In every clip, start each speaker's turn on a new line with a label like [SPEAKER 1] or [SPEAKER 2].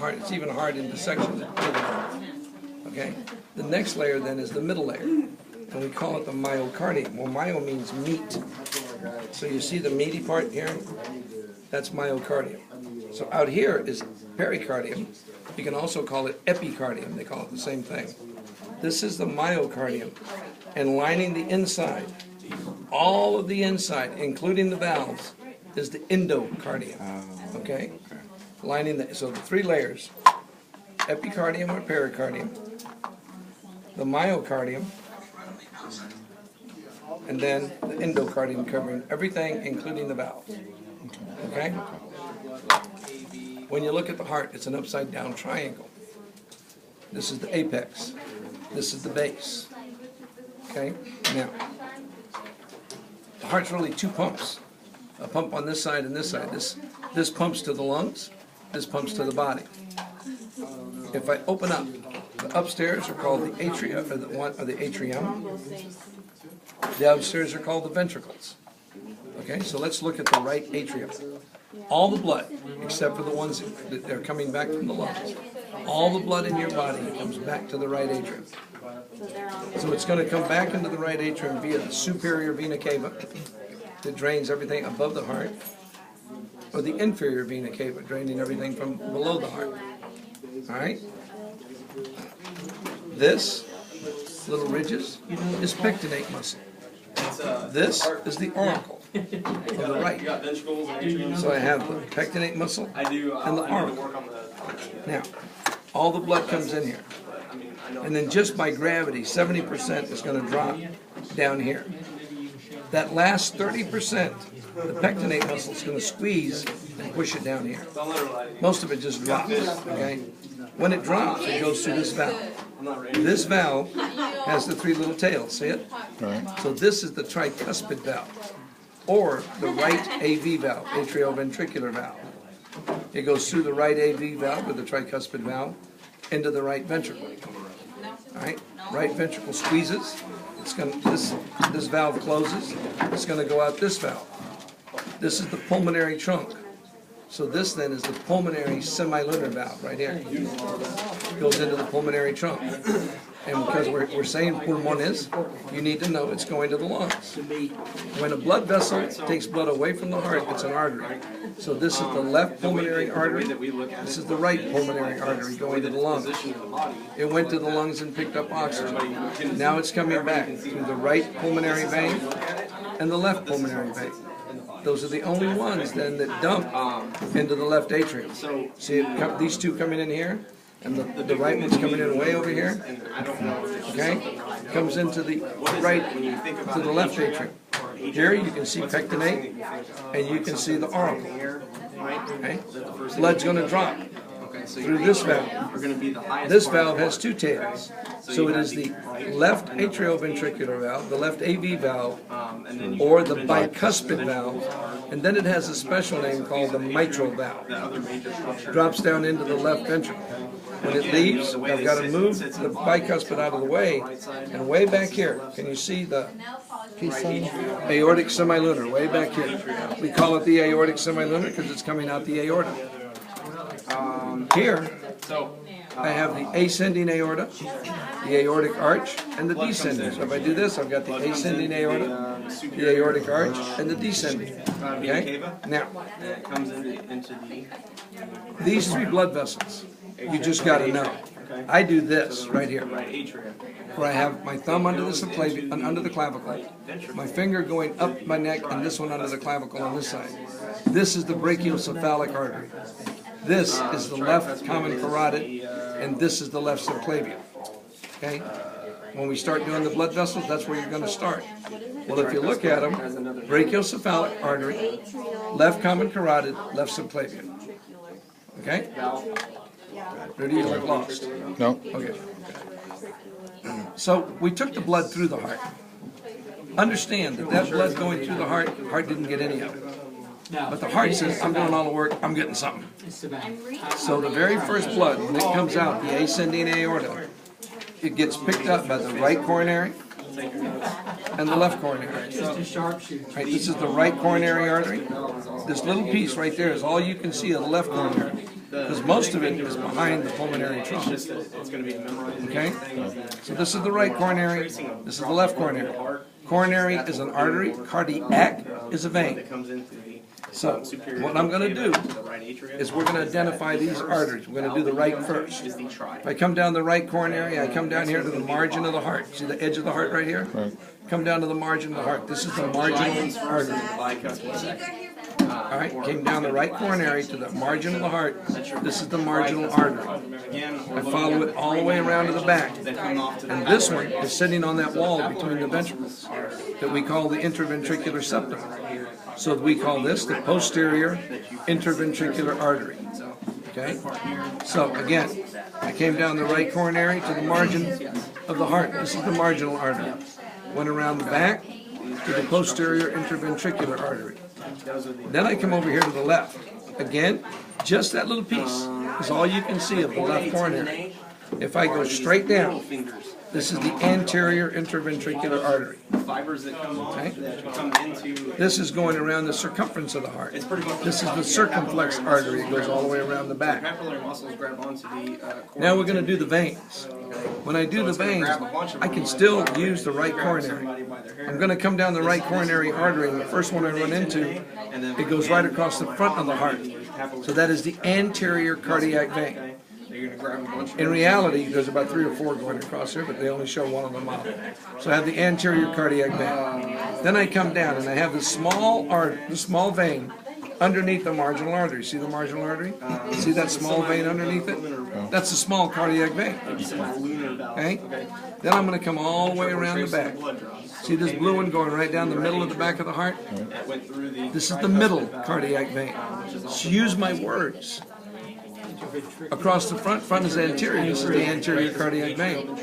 [SPEAKER 1] hard. It's even hard in dissections. Okay. The next layer then is the middle layer, and we call it the myocardium. Well, myo means meat. So you see the meaty part here? That's myocardium. So out here is pericardium. You can also call it epicardium. They call it the same thing. This is the myocardium. And lining the inside, all of the inside, including the valves, is the endocardium. Okay? Lining the, so the three layers, epicardium or pericardium, the myocardium, and then the endocardium covering everything, including the valves. Okay? When you look at the heart, it's an upside down triangle. This is the apex. This is the base. Okay? Now, the heart's really two pumps. A pump on this side and this side. This pumps to the lungs. This pumps to the body. If I open up, the upstairs are called the atria, or the atrium. The upstairs are called the ventricles. Okay, so let's look at the right atrium. All the blood, except for the ones that are coming back from the lungs, all the blood in your body comes back to the right atrium. So it's going to come back into the right atrium via the superior vena cava that drains everything above the heart, or the inferior vena cava, draining everything from below the heart. All right? This, little ridges, is pectinate muscle. This is the auricle of the right. So I have the pectinate muscle and the auricle. Now, all the blood comes in here. And then just by gravity, 70% is going to drop down here. That last 30%, the pectinate muscle is going to squeeze and push it down here. Most of it just drops, okay? When it drops, it goes through this valve. This valve has the three little tails, see it?
[SPEAKER 2] Right.
[SPEAKER 1] So this is the tricuspid valve, or the right AV valve, atrioventricular valve. It goes through the right AV valve, or the tricuspid valve, into the right ventricle. All right? Right ventricle squeezes. It's going to, this valve closes. It's going to go out this valve. This is the pulmonary trunk. So this then is the pulmonary semilunar valve right here. It goes into the pulmonary trunk. And because we're saying pulmones, you need to know it's going to the lungs. When a blood vessel takes blood away from the heart, it's an artery. So this is the left pulmonary artery. This is the right pulmonary artery going to the lungs. It went to the lungs and picked up oxygen. Now it's coming back through the right pulmonary vein and the left pulmonary vein. Those are the only ones then that dump into the left atrium. See these two coming in here, and the right one's coming in way over here. Okay, comes into the right to the left atrium. Here you can see pectinate, and you can see the auricle. Okay, blood's going to drop through this valve. This valve has two tails. So it is the left atrioventricular valve, the left AV valve, or the bicuspid valve, and then it has a special name called the mitral valve. Drops down into the left ventricle. When it leaves, I've got to move the bicuspid out of the way, and way back here, can you see the aortic semilunar, way back here? We call it the aortic semilunar because it's coming out the aorta. Here, I have the ascending aorta, the aortic arch, and the descending. So if I do this, I've got the ascending aorta, the aortic arch, and the descending. Okay? Now, these three blood vessels, you just got to know. I do this right here, where I have my thumb under the subclavian, under the clavicle, my finger going up my neck, and this one under the clavicle on this side. This is the brachiocephalic artery. This is the left common carotid, and this is the left subclavian. Okay? When we start doing the blood vessels, that's where you're going to start. Well, if you look at them, brachiocephalic artery, left common carotid, left subclavian. Okay? Rudy, you look lost.
[SPEAKER 2] No.
[SPEAKER 1] Okay. So we took the blood through the heart. Understand that blood going through the heart didn't get any of it. But the heart says, I'm doing all the work, I'm getting something. So the very first blood, when it comes out, the ascending aorta, it gets picked up by the right coronary and the left coronary. Right, this is the right coronary artery. This little piece right there is all you can see of the left coronary. because most of it is behind the pulmonary trunk.
[SPEAKER 2] It's going to be memorized.
[SPEAKER 1] Okay? So this is the right coronary, this is the left coronary. Coronary is an artery, cardiac is a vein.
[SPEAKER 2] Comes into the
[SPEAKER 1] So what I'm going to do is we're going to identify these arteries. We're going to do the right first. If I come down the right coronary, I come down here to the margin of the heart. See the edge of the heart right here? Come down to the margin of the heart. This is the marginal artery. All right, came down the right coronary to the margin of the heart. This is the marginal artery. I follow it all the way around to the back. And this one is sitting on that wall between the ventricles that we call the interventricular septum. So we call this the posterior interventricular artery. Okay? So again, I came down the right coronary to the margin of the heart. This is the marginal artery. Went around the back to the posterior interventricular artery. Then I come over here to the left. Again, just that little piece is all you can see of the left coronary. If I go straight down, this is the anterior interventricular artery. Okay? This is going around the circumference of the heart. This is the circumflex artery. It goes all the way around the back. Now we're going to do the veins. When I do the veins, I can still use the right coronary. I'm going to come down the right coronary artery, and the first one I run into, it goes right across the front of the heart. So that is the anterior cardiac vein. In reality, there's about 3 or 4 going across here, but they only show one on the model. So I have the anterior cardiac vein. Then I come down and I have the small vein underneath the marginal artery. See the marginal artery? See that small vein underneath it? That's the small cardiac vein. Okay? Then I'm going to come all the way around the back. See this blue one going right down the middle of the back of the heart? This is the middle cardiac vein. So use my words. Across the front is anterior. This is the anterior cardiac vein.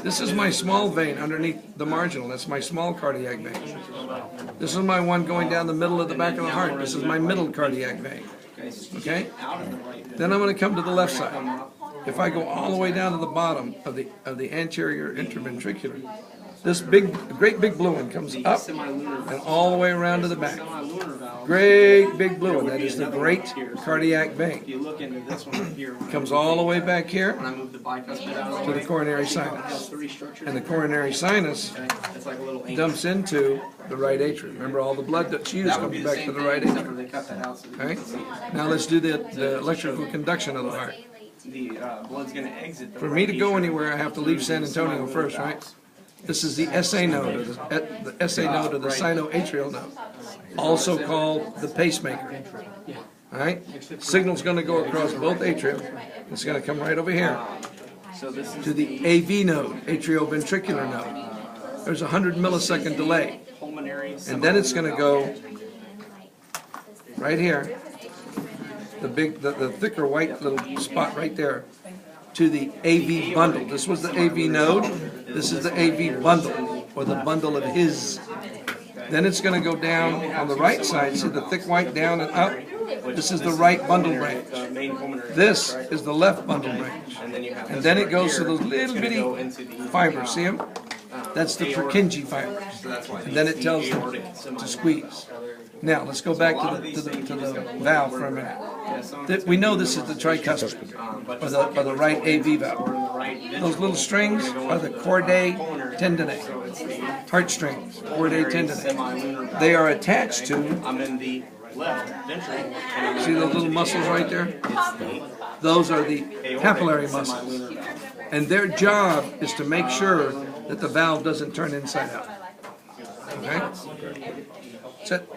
[SPEAKER 1] This is my small vein underneath the marginal. That's my small cardiac vein. This is my one going down the middle of the back of the heart. This is my middle cardiac vein. Okay? Then I'm going to come to the left side. If I go all the way down to the bottom of the anterior interventricular, this great big blue one comes up and all the way around to the back. Great big blue one. That is the great cardiac vein. Comes all the way back here to the coronary sinus. And the coronary sinus dumps into the right atrium. Remember, all the blood that's used comes back to the right atrium. Okay? Now let's do the electrical conduction of the heart. For me to go anywhere, I have to leave San Antonio first, right? This is the SA node, the SA node or the sinoatrial node, also called the pacemaker. All right? Signal's going to go across both atria. It's going to come right over here to the AV node, atrioventricular node. There's a 100 millisecond delay. And then it's going to go right here, the thicker white little spot right there, to the AV bundle. This was the AV node. This is the AV bundle, or the bundle of his. Then it's going to go down on the right side. See the thick white down and up? This is the right bundle branch. This is the left bundle branch. And then it goes to those little bitty fibers. See them? That's the Purkinje fibers. And then it tells them to squeeze. Now, let's go back to the valve for a minute. We know this is the tricuspid, or the right AV valve. Those little strings are the chordae tendineae, heartstrings, chordae tendineae. They are attached to, see those little muscles right there? Those are the capillary muscles. And their job is to make sure that the valve doesn't turn inside out. Okay? That's it.